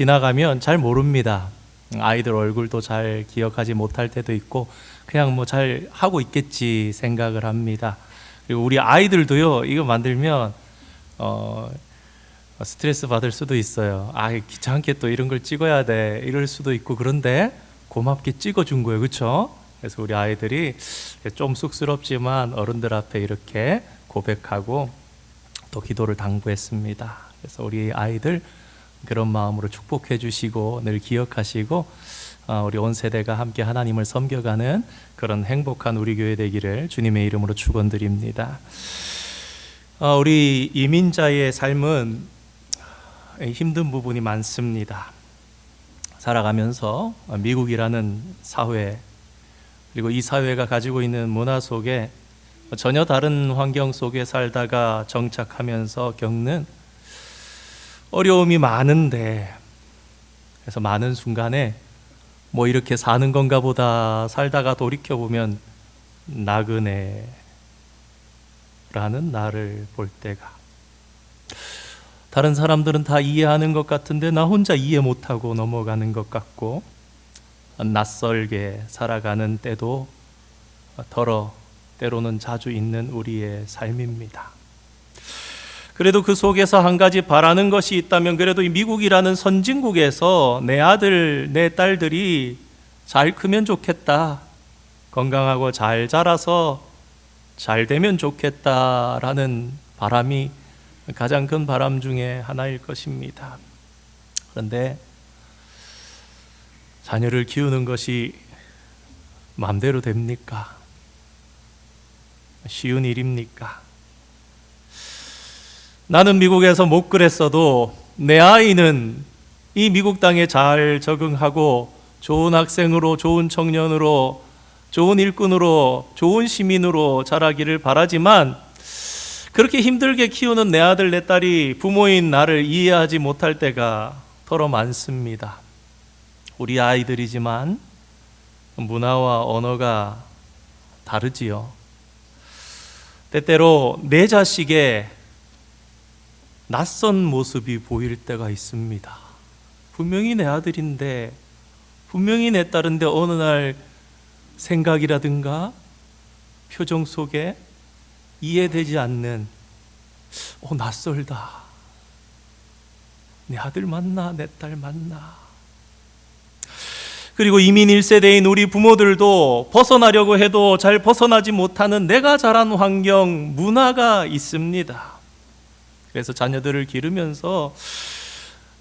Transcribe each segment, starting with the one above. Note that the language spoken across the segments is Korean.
지나가면 잘 모릅니다. 아이들 얼굴도 잘 기억하지 못할 때도 있고 그냥 뭐 잘 하고 있겠지 생각을 합니다. 그리고 우리 아이들도요, 이거 만들면 스트레스 받을 수도 있어요. 귀찮게 또 이런 걸 찍어야 돼 이럴 수도 있고, 그런데 고맙게 찍어준 거예요, 그렇죠? 그래서 우리 아이들이 좀 쑥스럽지만 어른들 앞에 이렇게 고백하고 또 기도를 당부했습니다. 그래서 우리 아이들 그런 마음으로 축복해 주시고 늘 기억하시고 우리 온 세대가 함께 하나님을 섬겨가는 그런 행복한 우리 교회 되기를 주님의 이름으로 축원드립니다. 우리 이민자의 삶은 힘든 부분이 많습니다. 살아가면서 미국이라는 사회, 그리고 이 사회가 가지고 있는 문화 속에 전혀 다른 환경 속에 살다가 정착하면서 겪는 어려움이 많은데, 그래서 많은 순간에 뭐 이렇게 사는 건가 보다 살다가 돌이켜보면 나그네라는 나를 볼 때가, 다른 사람들은 다 이해하는 것 같은데 나 혼자 이해 못하고 넘어가는 것 같고, 낯설게 살아가는 때도 때로는 자주 있는 우리의 삶입니다. 그래도 그 속에서 한 가지 바라는 것이 있다면, 그래도 이 미국이라는 선진국에서 내 아들, 내 딸들이 잘 크면 좋겠다, 건강하고 잘 자라서 잘 되면 좋겠다라는 바람이 가장 큰 바람 중에 하나일 것입니다. 그런데 자녀를 키우는 것이 마음대로 됩니까? 쉬운 일입니까? 나는 미국에서 못 그랬어도 내 아이는 이 미국 땅에 잘 적응하고 좋은 학생으로, 좋은 청년으로, 좋은 일꾼으로, 좋은 시민으로 자라기를 바라지만, 그렇게 힘들게 키우는 내 아들, 내 딸이 부모인 나를 이해하지 못할 때가 더러 많습니다. 우리 아이들이지만 문화와 언어가 다르지요. 때때로 내 자식의 낯선 모습이 보일 때가 있습니다. 분명히 내 아들인데, 분명히 내 딸인데 어느 날 생각이라든가 표정 속에 이해되지 않는, 낯설다, 내 아들 맞나, 내 딸 맞나. 그리고 이민 1세대인 우리 부모들도 벗어나려고 해도 잘 벗어나지 못하는 내가 자란 환경, 문화가 있습니다. 그래서 자녀들을 기르면서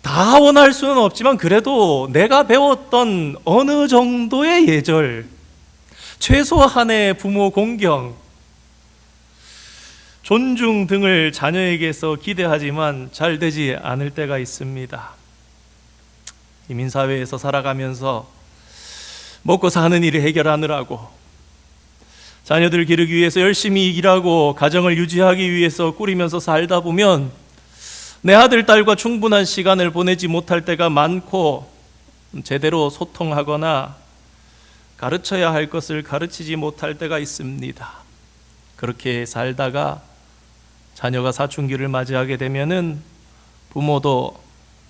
다 원할 수는 없지만 그래도 내가 배웠던 어느 정도의 예절, 최소한의 부모 공경, 존중 등을 자녀에게서 기대하지만 잘 되지 않을 때가 있습니다. 이민사회에서 살아가면서 먹고 사는 일을 해결하느라고, 자녀들 기르기 위해서 열심히 일하고 가정을 유지하기 위해서 꾸리면서 살다 보면 내 아들, 딸과 충분한 시간을 보내지 못할 때가 많고, 제대로 소통하거나 가르쳐야 할 것을 가르치지 못할 때가 있습니다. 그렇게 살다가 자녀가 사춘기를 맞이하게 되면은 부모도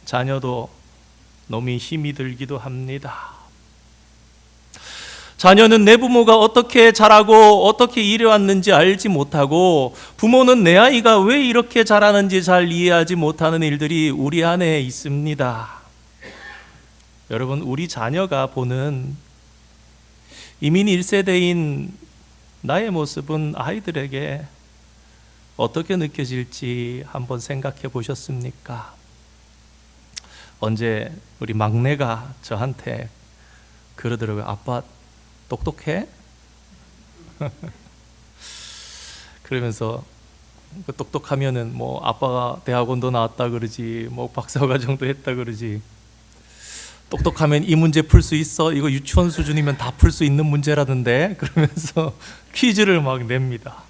자녀도 너무 힘이 들기도 합니다. 자녀는 내 부모가 어떻게 자라고 어떻게 일해왔는지 알지 못하고, 부모는 내 아이가 왜 이렇게 자라는지 잘 이해하지 못하는 일들이 우리 안에 있습니다. 여러분, 우리 자녀가 보는 이민 1세대인 나의 모습은 아이들에게 어떻게 느껴질지 한번 생각해 보셨습니까? 언제 우리 막내가 저한테 그러더라고요. 아빠 똑똑해? 그러면서 똑똑하면은 뭐 아빠가 대학원도 나왔다 그러지, 뭐 박사과정도 했다 그러지, 똑똑하면 이 문제 풀 수 있어? 이거 유치원 수준이면 다 풀 수 있는 문제라던데? 그러면서 퀴즈를 막 냅니다.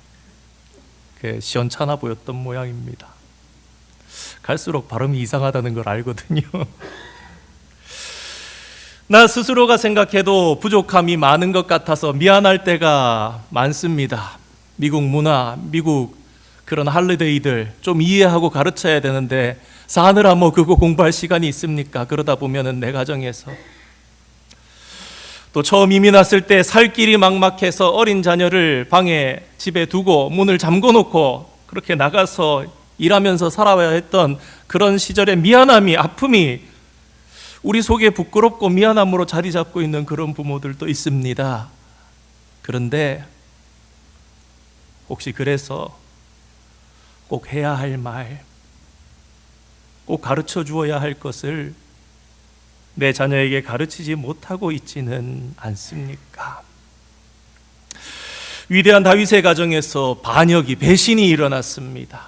시원찮아 보였던 모양입니다. 갈수록 발음이 이상하다는 걸 알거든요. 나 스스로가 생각해도 부족함이 많은 것 같아서 미안할 때가 많습니다. 미국 문화, 미국 그런 할리데이들 좀 이해하고 가르쳐야 되는데 사느라 뭐 그거 공부할 시간이 있습니까? 그러다 보면은 내 가정에서 또 처음 이민 왔을 때 살 길이 막막해서 어린 자녀를 방에 집에 두고 문을 잠궈 놓고 그렇게 나가서 일하면서 살아야 했던 그런 시절의 미안함이, 아픔이 우리 속에 부끄럽고 미안함으로 자리 잡고 있는 그런 부모들도 있습니다. 그런데 혹시 그래서 꼭 해야 할 말, 꼭 가르쳐 주어야 할 것을 내 자녀에게 가르치지 못하고 있지는 않습니까? 위대한 다윗의 가정에서 반역이, 배신이 일어났습니다.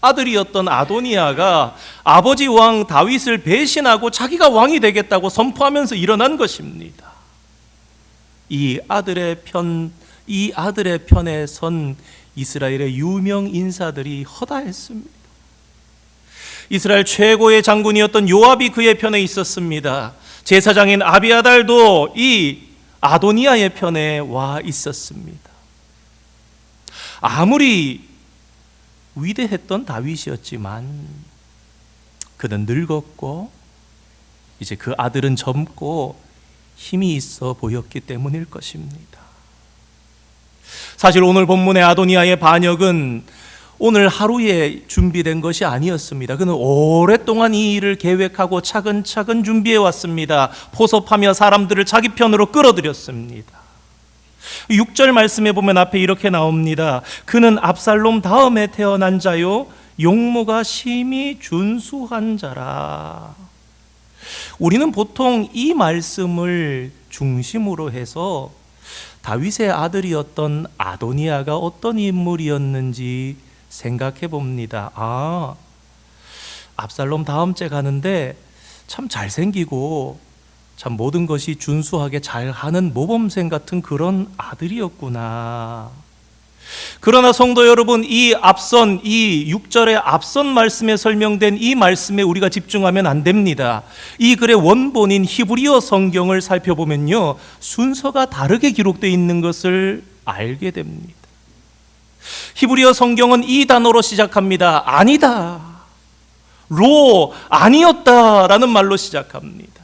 아들이었던 아도니아가 아버지 왕 다윗을 배신하고 자기가 왕이 되겠다고 선포하면서 일어난 것입니다. 이 아들의 편에 선 이스라엘의 유명 인사들이 허다했습니다. 이스라엘 최고의 장군이었던 요압이 그의 편에 있었습니다. 제사장인 아비아달도 이 아도니아의 편에 와 있었습니다. 아무리 위대했던 다윗이었지만 그는 늙었고 이제 그 아들은 젊고 힘이 있어 보였기 때문일 것입니다. 사실 오늘 본문의 아도니아의 반역은 오늘 하루에 준비된 것이 아니었습니다. 그는 오랫동안 이 일을 계획하고 차근차근 준비해 왔습니다. 포섭하며 사람들을 자기 편으로 끌어들였습니다. 6절 말씀에 보면 앞에 이렇게 나옵니다. 그는 압살롬 다음에 태어난 자요 용모가 심히 준수한 자라. 우리는 보통 이 말씀을 중심으로 해서 다윗의 아들이었던 아도니아가 어떤 인물이었는지 생각해 봅니다. 압살롬 다음째 가는데 참 잘생기고 참 모든 것이 준수하게 잘하는 모범생 같은 그런 아들이었구나. 그러나 성도 여러분, 이 6절의 앞선 말씀에 설명된 이 말씀에 우리가 집중하면 안 됩니다. 이 글의 원본인 히브리어 성경을 살펴보면요, 순서가 다르게 기록되어 있는 것을 알게 됩니다. 히브리어 성경은 이 단어로 시작합니다. 아니다, 아니었다라는 말로 시작합니다.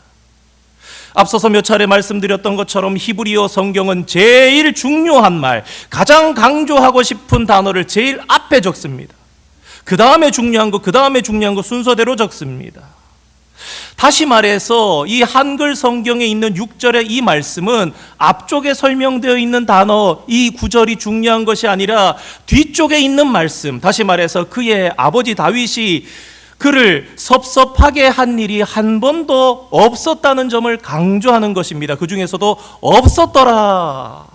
앞서서 몇 차례 말씀드렸던 것처럼 히브리어 성경은 제일 중요한 말, 가장 강조하고 싶은 단어를 제일 앞에 적습니다. 그 다음에 중요한 거 순서대로 적습니다. 다시 말해서 이 한글 성경에 있는 6절의 이 말씀은 앞쪽에 설명되어 있는 단어, 이 구절이 중요한 것이 아니라 뒤쪽에 있는 말씀, 다시 말해서 그의 아버지 다윗이 그를 섭섭하게 한 일이 한 번도 없었다는 점을 강조하는 것입니다. 그 중에서도 없었더라.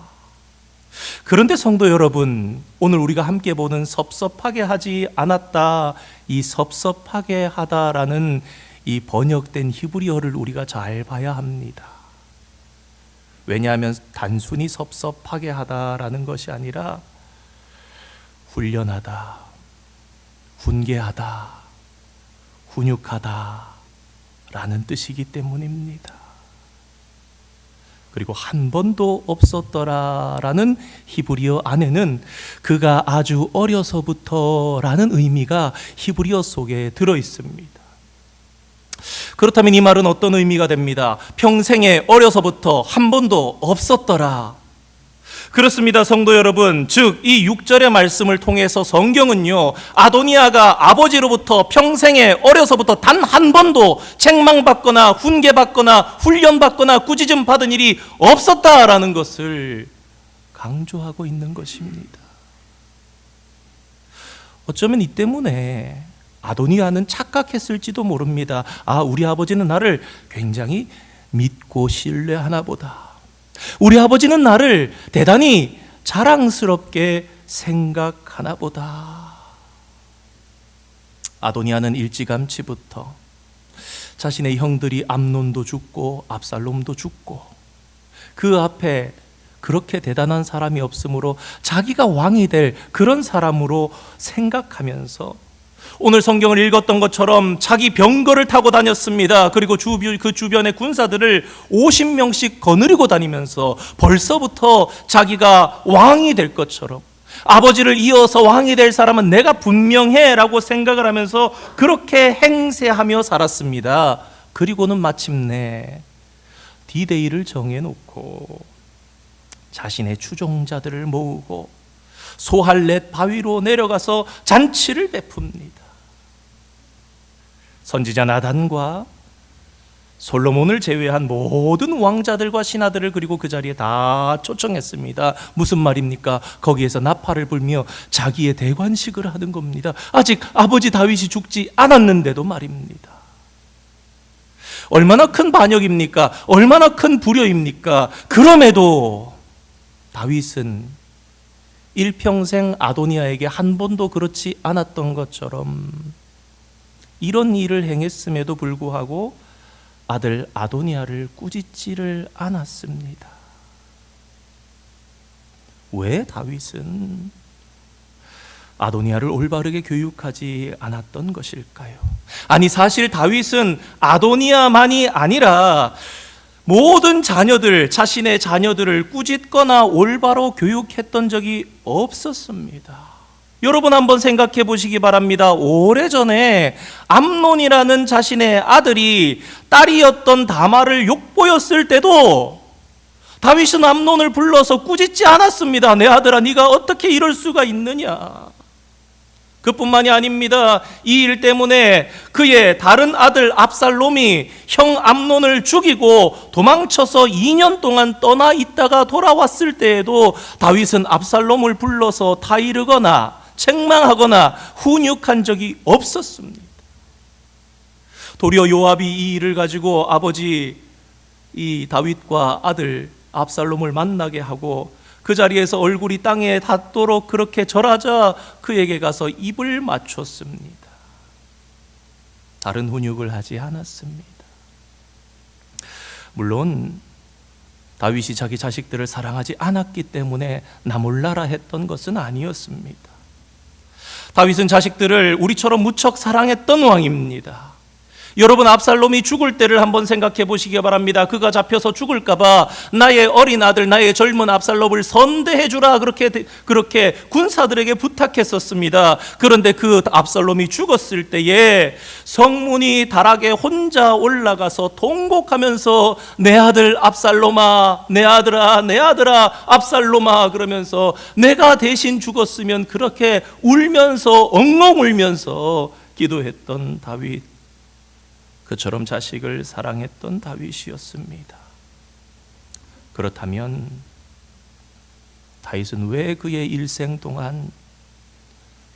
그런데 성도 여러분, 오늘 우리가 함께 보는 섭섭하게 하지 않았다, 이 섭섭하게 하다라는 이 번역된 히브리어를 우리가 잘 봐야 합니다. 왜냐하면 단순히 섭섭하게 하다라는 것이 아니라 훈련하다, 훈계하다, 훈육하다 라는 뜻이기 때문입니다. 그리고 한 번도 없었더라 라는 히브리어 안에는 그가 아주 어려서부터 라는 의미가 히브리어 속에 들어 있습니다. 그렇다면 이 말은 어떤 의미가 됩니다? 평생에 어려서부터 한 번도 없었더라. 그렇습니다, 성도 여러분. 즉, 이 6절의 말씀을 통해서 성경은요, 아도니아가 아버지로부터 평생에 어려서부터 단 한 번도 책망받거나 훈계받거나 훈련받거나 꾸짖음 받은 일이 없었다라는 것을 강조하고 있는 것입니다. 어쩌면 이 때문에 아도니아는 착각했을지도 모릅니다. 우리 아버지는 나를 굉장히 믿고 신뢰하나 보다. 우리 아버지는 나를 대단히 자랑스럽게 생각하나 보다. 아도니아는 일찌감치부터 자신의 형들이 암논도 죽고 압살롬도 죽고 그 앞에 그렇게 대단한 사람이 없으므로 자기가 왕이 될 그런 사람으로 생각하면서 오늘 성경을 읽었던 것처럼 자기 병거를 타고 다녔습니다. 그리고 그 주변의 군사들을 50명씩 거느리고 다니면서 벌써부터 자기가 왕이 될 것처럼, 아버지를 이어서 왕이 될 사람은 내가 분명해 라고 생각을 하면서 그렇게 행세하며 살았습니다. 그리고는 마침내 디데이를 정해놓고 자신의 추종자들을 모으고 소할렛 바위로 내려가서 잔치를 베풉니다. 선지자 나단과 솔로몬을 제외한 모든 왕자들과 신하들을 그리고 그 자리에 다 초청했습니다. 무슨 말입니까? 거기에서 나팔을 불며 자기의 대관식을 하는 겁니다. 아직 아버지 다윗이 죽지 않았는데도 말입니다. 얼마나 큰 반역입니까? 얼마나 큰 불효입니까? 그럼에도 다윗은 일평생 아도니아에게 한 번도 그렇지 않았던 것처럼 이런 일을 행했음에도 불구하고 아들 아도니아를 꾸짖지를 않았습니다. 왜 다윗은 아도니아를 올바르게 교육하지 않았던 것일까요? 아니, 사실 다윗은 아도니아만이 아니라 모든 자녀들, 자신의 자녀들을 꾸짖거나 올바로 교육했던 적이 없었습니다. 여러분 한번 생각해 보시기 바랍니다. 오래전에 암논이라는 자신의 아들이 딸이었던 다말을 욕보였을 때도 다윗은 암논을 불러서 꾸짖지 않았습니다. 내 아들아, 네가 어떻게 이럴 수가 있느냐. 그뿐만이 아닙니다. 이 일 때문에 그의 다른 아들 압살롬이 형 암논을 죽이고 도망쳐서 2년 동안 떠나 있다가 돌아왔을 때에도 다윗은 압살롬을 불러서 타이르거나 책망하거나 훈육한 적이 없었습니다. 도리어 요압이 이 일을 가지고 아버지 이 다윗과 아들 압살롬을 만나게 하고 그 자리에서 얼굴이 땅에 닿도록 그렇게 절하자 그에게 가서 입을 맞췄습니다. 다른 훈육을 하지 않았습니다. 물론 다윗이 자기 자식들을 사랑하지 않았기 때문에 나 몰라라 했던 것은 아니었습니다. 다윗은 자식들을 우리처럼 무척 사랑했던 왕입니다. 여러분, 압살롬이 죽을 때를 한번 생각해 보시기 바랍니다. 그가 잡혀서 죽을까봐 나의 어린 아들, 나의 젊은 압살롬을 선대해 주라 그렇게 군사들에게 부탁했었습니다. 그런데 그 압살롬이 죽었을 때에 성문이 다락에 혼자 올라가서 통곡하면서 내 아들 압살롬아, 내 아들아, 내 아들아 압살롬아 그러면서 내가 대신 죽었으면 그렇게 울면서 엉엉 울면서 기도했던 다윗, 그처럼 자식을 사랑했던 다윗이었습니다. 그렇다면 다윗은 왜 그의 일생 동안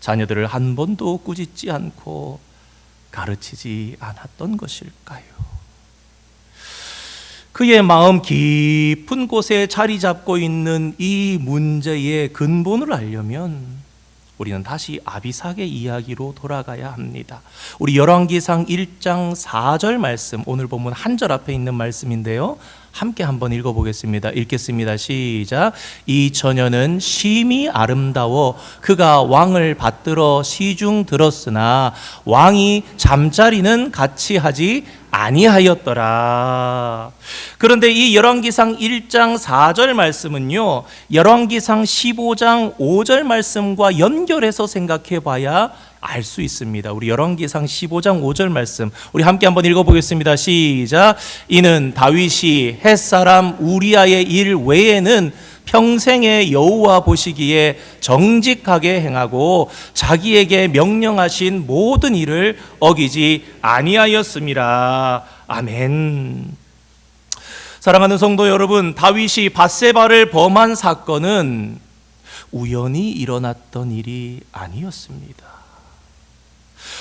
자녀들을 한 번도 꾸짖지 않고 가르치지 않았던 것일까요? 그의 마음 깊은 곳에 자리 잡고 있는 이 문제의 근본을 알려면 우리는 다시 아비삭의 이야기로 돌아가야 합니다. 우리 열왕기상 1장 4절 말씀, 오늘 본문 한 절 앞에 있는 말씀인데요, 함께 한번 읽어보겠습니다. 읽겠습니다. 시작. 이 처녀는 심히 아름다워 그가 왕을 받들어 시중 들었으나 왕이 잠자리는 같이 하지 아니하였더라. 그런데 이 열왕기상 1장 4절 말씀은요, 열왕기상 15장 5절 말씀과 연결해서 생각해 봐야 알 수 있습니다. 우리 열왕기상 15장 5절 말씀 우리 함께 한번 읽어보겠습니다. 시작. 이는 다윗이 햇사람 우리아의 일 외에는 평생에 여호와 보시기에 정직하게 행하고 자기에게 명령하신 모든 일을 어기지 아니하였음이라. 아멘. 사랑하는 성도 여러분, 다윗이 밧세바를 범한 사건은 우연히 일어났던 일이 아니었습니다.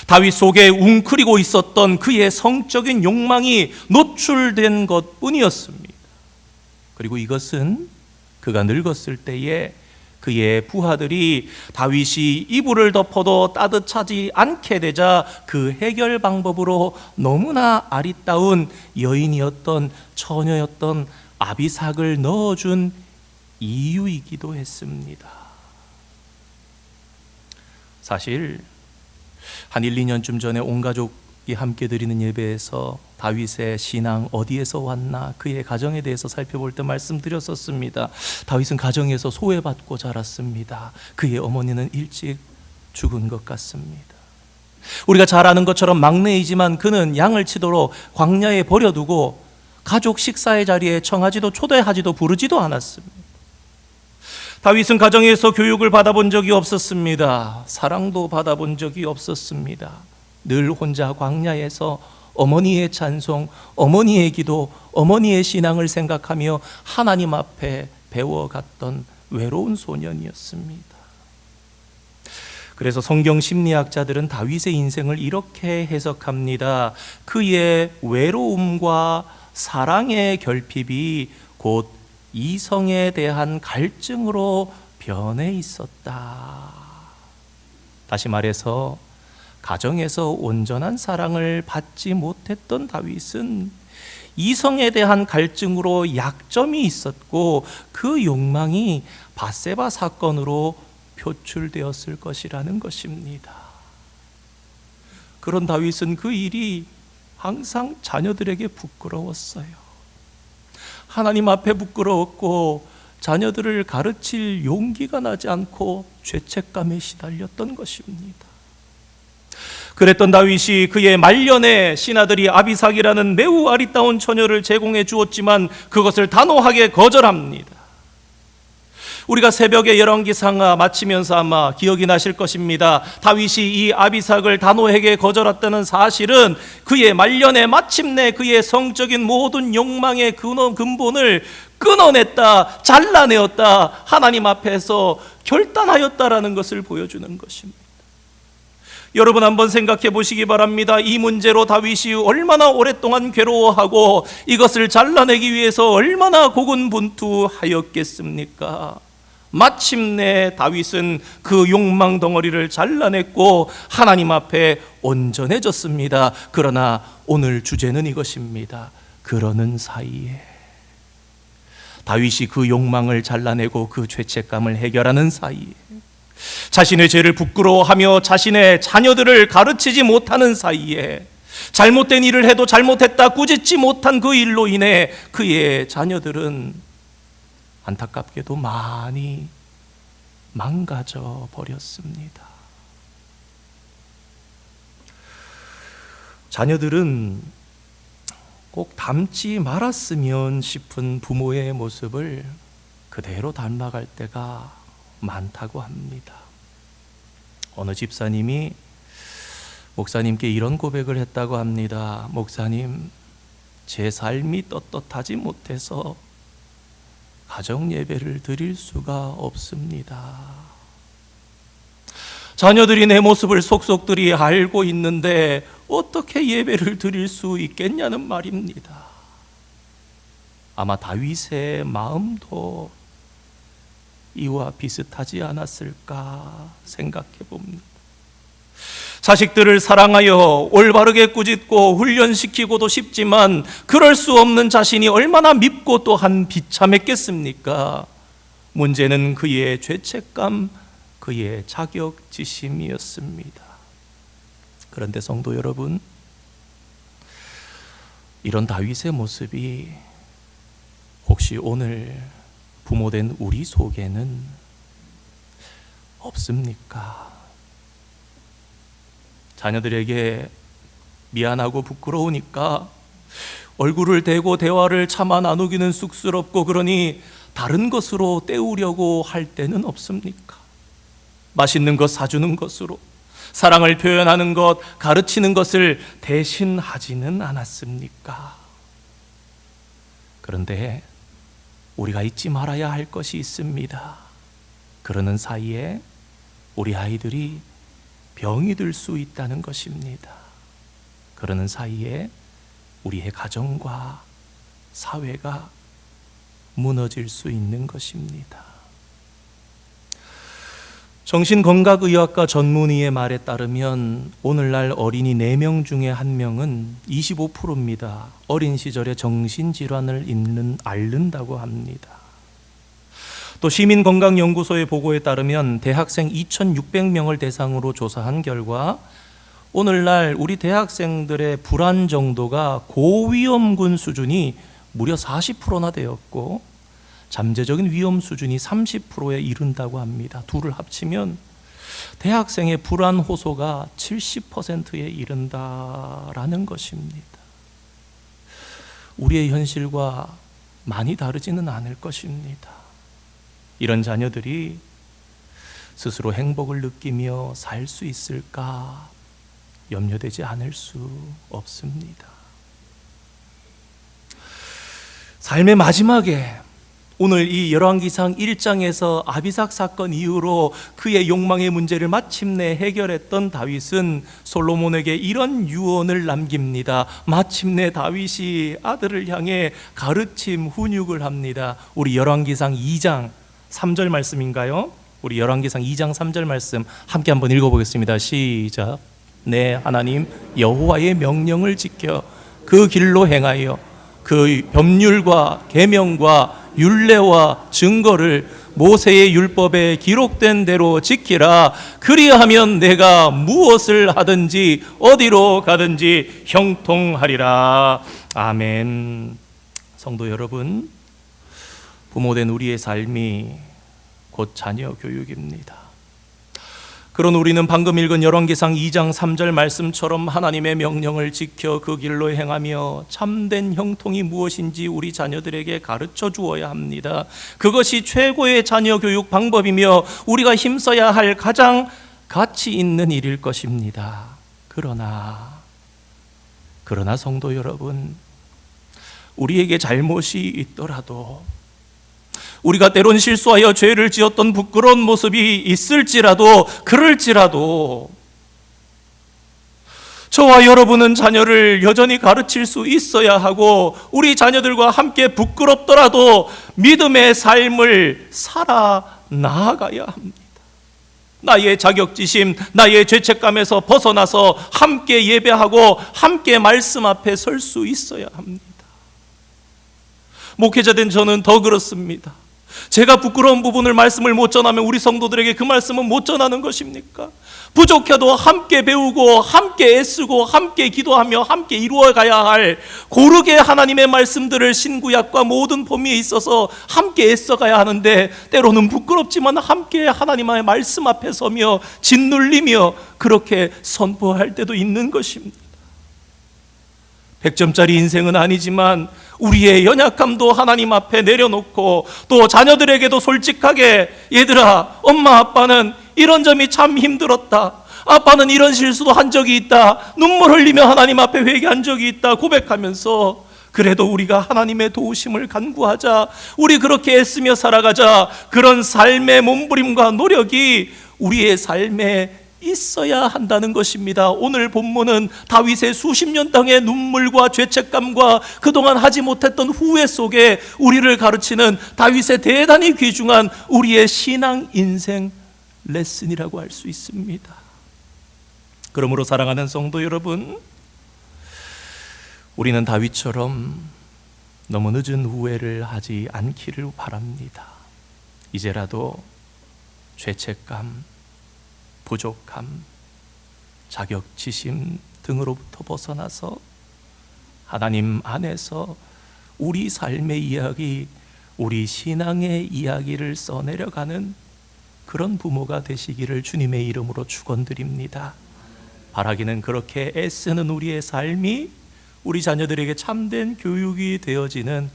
다윗 속에 웅크리고 있었던 그의 성적인 욕망이 노출된 것뿐이었습니다. 그리고 이것은 그가 늙었을 때에 그의 부하들이 다윗이 이불을 덮어도 따뜻하지 않게 되자 그 해결 방법으로 너무나 아리따운 여인이었던 처녀였던 아비삭을 넣어준 이유이기도 했습니다. 사실 한 1, 2년쯤 전에 온 가족 이 함께 드리는 예배에서 다윗의 신앙 어디에서 왔나 그의 가정에 대해서 살펴볼 때 말씀드렸었습니다. 다윗은 가정에서 소외받고 자랐습니다. 그의 어머니는 일찍 죽은 것 같습니다. 우리가 잘 아는 것처럼 막내이지만 그는 양을 치도록 광야에 버려두고 가족 식사의 자리에 청하지도 초대하지도 부르지도 않았습니다. 다윗은 가정에서 교육을 받아본 적이 없었습니다. 사랑도 받아본 적이 없었습니다. 늘 혼자 광야에서 어머니의 찬송, 어머니의 기도, 어머니의 신앙을 생각하며 하나님 앞에 배워갔던 외로운 소년이었습니다. 그래서 성경 심리학자들은 다윗의 인생을 이렇게 해석합니다. 그의 외로움과 사랑의 결핍이 곧 이성에 대한 갈증으로 변해 있었다. 다시 말해서 가정에서 온전한 사랑을 받지 못했던 다윗은 이성에 대한 갈증으로 약점이 있었고 그 욕망이 밧세바 사건으로 표출되었을 것이라는 것입니다. 그런 다윗은 그 일이 항상 자녀들에게 부끄러웠어요. 하나님 앞에 부끄러웠고 자녀들을 가르칠 용기가 나지 않고 죄책감에 시달렸던 것입니다. 그랬던 다윗이 그의 말년에 신하들이 아비삭이라는 매우 아리따운 처녀를 제공해 주었지만 그것을 단호하게 거절합니다. 우리가 새벽에 열왕기상하 마치면서 아마 기억이 나실 것입니다. 다윗이 이 아비삭을 단호하게 거절했다는 사실은 그의 말년에 마침내 그의 성적인 모든 욕망의 근본을 끊어냈다, 잘라내었다, 하나님 앞에서 결단하였다라는 것을 보여주는 것입니다. 여러분 한번 생각해 보시기 바랍니다. 이 문제로 다윗이 얼마나 오랫동안 괴로워하고 이것을 잘라내기 위해서 얼마나 고군분투하였겠습니까? 마침내 다윗은 그 욕망 덩어리를 잘라냈고 하나님 앞에 온전해졌습니다. 그러나 오늘 주제는 이것입니다. 그러는 사이에 다윗이 그 욕망을 잘라내고 그 죄책감을 해결하는 사이에 자신의 죄를 부끄러워하며 자신의 자녀들을 가르치지 못하는 사이에 잘못된 일을 해도 잘못했다 꾸짖지 못한 그 일로 인해 그의 자녀들은 안타깝게도 많이 망가져 버렸습니다. 자녀들은 꼭 닮지 말았으면 싶은 부모의 모습을 그대로 닮아갈 때가 많다고 합니다. 어느 집사님이 목사님께 이런 고백을 했다고 합니다. 목사님, 제 삶이 떳떳하지 못해서 가정 예배를 드릴 수가 없습니다. 자녀들이 내 모습을 속속들이 알고 있는데 어떻게 예배를 드릴 수 있겠냐는 말입니다. 아마 다윗의 마음도 이와 비슷하지 않았을까 생각해 봅니다. 자식들을 사랑하여 올바르게 꾸짖고 훈련시키고도 싶지만 그럴 수 없는 자신이 얼마나 밉고 또한 비참했겠습니까? 문제는 그의 죄책감, 그의 자격지심이었습니다. 그런데 성도 여러분, 이런 다윗의 모습이 혹시 오늘 부모된 우리 속에는 없습니까? 자녀들에게 미안하고 부끄러우니까 얼굴을 대고 대화를 차마 나누기는 쑥스럽고 그러니 다른 것으로 때우려고 할 때는 없습니까? 맛있는 것 사주는 것으로 사랑을 표현하는 것, 가르치는 것을 대신하지는 않았습니까? 그런데 우리가 잊지 말아야 할 것이 있습니다. 그러는 사이에 우리 아이들이 병이 들 수 있다는 것입니다. 그러는 사이에 우리의 가정과 사회가 무너질 수 있는 것입니다. 정신건강의학과 전문의의 말에 따르면 오늘날 어린이 4명 중에 1명은 25%입니다. 어린 시절에 정신질환을 앓는다고 합니다. 또 시민건강연구소의 보고에 따르면 대학생 2,600명을 대상으로 조사한 결과 오늘날 우리 대학생들의 불안 정도가 고위험군 수준이 무려 40%나 되었고 잠재적인 위험 수준이 30%에 이른다고 합니다. 둘을 합치면 대학생의 불안 호소가 70%에 이른다라는 것입니다. 우리의 현실과 많이 다르지는 않을 것입니다. 이런 자녀들이 스스로 행복을 느끼며 살 수 있을까 염려되지 않을 수 없습니다. 삶의 마지막에 오늘 이 열왕기상 1장에서 아비삭 사건 이후로 그의 욕망의 문제를 마침내 해결했던 다윗은 솔로몬에게 이런 유언을 남깁니다. 마침내 다윗이 아들을 향해 가르침 훈육을 합니다. 우리 열왕기상 2장 3절 말씀인가요? 우리 열왕기상 2장 3절 말씀 함께 한번 읽어보겠습니다. 시작. 내 하나님 여호와의 명령을 지켜 그 길로 행하여 그 법률과 계명과 율례와 증거를 모세의 율법에 기록된 대로 지키라. 그리하면 내가 무엇을 하든지 어디로 가든지 형통하리라. 아멘. 성도 여러분, 부모된 우리의 삶이 곧 자녀 교육입니다. 그런 우리는 방금 읽은 열왕기상 2장 3절 말씀처럼 하나님의 명령을 지켜 그 길로 행하며 참된 형통이 무엇인지 우리 자녀들에게 가르쳐 주어야 합니다. 그것이 최고의 자녀 교육 방법이며 우리가 힘써야 할 가장 가치 있는 일일 것입니다. 그러나 성도 여러분, 우리에게 잘못이 있더라도, 우리가 때론 실수하여 죄를 지었던 부끄러운 모습이 있을지라도, 그럴지라도 저와 여러분은 자녀를 여전히 가르칠 수 있어야 하고, 우리 자녀들과 함께 부끄럽더라도 믿음의 삶을 살아 나아가야 합니다. 나의 자격지심, 나의 죄책감에서 벗어나서 함께 예배하고 함께 말씀 앞에 설 수 있어야 합니다. 목회자 된 저는 더 그렇습니다. 제가 부끄러운 부분을 말씀을 못 전하면 우리 성도들에게 그 말씀은 못 전하는 것입니까? 부족해도 함께 배우고 함께 애쓰고 함께 기도하며 함께 이루어가야 할 고르게 하나님의 말씀들을 신구약과 모든 범위에 있어서 함께 애써가야 하는데, 때로는 부끄럽지만 함께 하나님의 말씀 앞에 서며 짓눌리며 그렇게 선포할 때도 있는 것입니다. 100점짜리 인생은 아니지만 우리의 연약함도 하나님 앞에 내려놓고, 또 자녀들에게도 솔직하게, 얘들아, 엄마 아빠는 이런 점이 참 힘들었다, 아빠는 이런 실수도 한 적이 있다, 눈물 흘리며 하나님 앞에 회개한 적이 있다 고백하면서, 그래도 우리가 하나님의 도우심을 간구하자, 우리 그렇게 애쓰며 살아가자, 그런 삶의 몸부림과 노력이 우리의 삶에 있어야 한다는 것입니다. 오늘 본문은 다윗의 수십 년 땅의 눈물과 죄책감과 그동안 하지 못했던 후회 속에 우리를 가르치는 다윗의 대단히 귀중한 우리의 신앙 인생 레슨이라고 할 수 있습니다. 그러므로 사랑하는 성도 여러분, 우리는 다윗처럼 너무 늦은 후회를 하지 않기를 바랍니다. 이제라도 죄책감, 부족함, 자격지심 등으로부터 벗어나서 하나님 안에서 우리 삶의 이야기, 우리 신앙의 이야기를 써내려가는 그런 부모가 되시기를 주님의 이름으로 축원드립니다. 바라기는 그렇게 애쓰는 우리의 삶이 우리 자녀들에게 참된 교육이 되어지는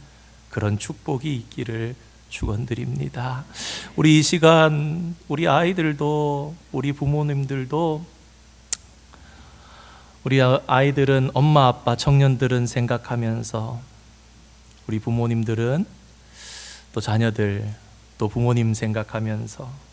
그런 축복이 있기를 축원드립니다. 우리 이 시간 우리 아이들도, 우리 부모님들도, 우리 아이들은 엄마 아빠, 청년들은 생각하면서, 우리 부모님들은 또 자녀들, 또 부모님 생각하면서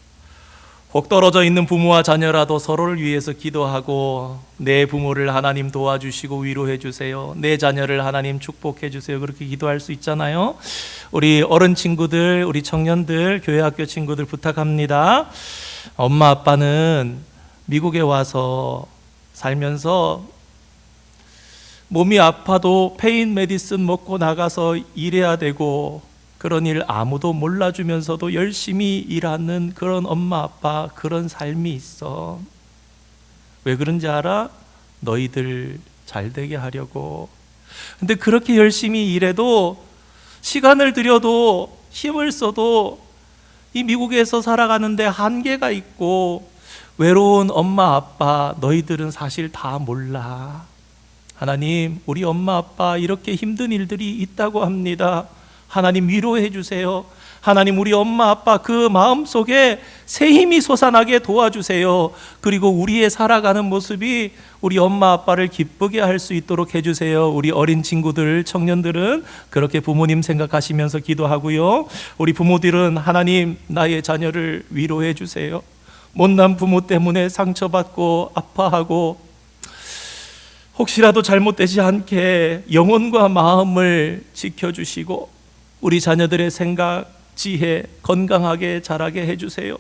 혹 떨어져 있는 부모와 자녀라도 서로를 위해서 기도하고, 내 부모를 하나님 도와주시고 위로해 주세요, 내 자녀를 하나님 축복해 주세요, 그렇게 기도할 수 있잖아요. 우리 어른 친구들, 우리 청년들, 교회 학교 친구들 부탁합니다. 엄마 아빠는 미국에 와서 살면서 몸이 아파도 페인 메디슨 먹고 나가서 일해야 되고, 그런 일 아무도 몰라주면서도 열심히 일하는 그런 엄마 아빠, 그런 삶이 있어. 왜 그런지 알아? 너희들 잘 되게 하려고. 근데 그렇게 열심히 일해도, 시간을 들여도, 힘을 써도 이 미국에서 살아가는데 한계가 있고, 외로운 엄마 아빠 너희들은 사실 다 몰라. 하나님, 우리 엄마 아빠 이렇게 힘든 일들이 있다고 합니다. 하나님 위로해 주세요. 하나님, 우리 엄마 아빠 그 마음속에 새 힘이 솟아나게 도와주세요. 그리고 우리의 살아가는 모습이 우리 엄마 아빠를 기쁘게 할 수 있도록 해주세요. 우리 어린 친구들, 청년들은 그렇게 부모님 생각하시면서 기도하고요. 우리 부모들은 하나님, 나의 자녀를 위로해 주세요. 못난 부모 때문에 상처받고 아파하고 혹시라도 잘못되지 않게 영혼과 마음을 지켜주시고 우리 자녀들의 생각, 지혜 건강하게 자라게 해주세요.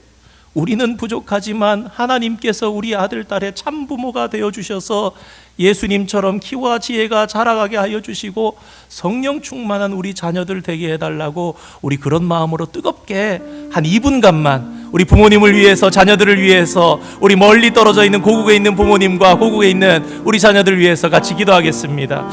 우리는 부족하지만 하나님께서 우리 아들, 딸의 참 부모가 되어주셔서 예수님처럼 키와 지혜가 자라가게 하여 주시고 성령 충만한 우리 자녀들 되게 해달라고, 우리 그런 마음으로 뜨겁게 한 2분간만 우리 부모님을 위해서, 자녀들을 위해서, 우리 멀리 떨어져 있는 고국에 있는 부모님과 고국에 있는 우리 자녀들 위해서 같이 기도하겠습니다.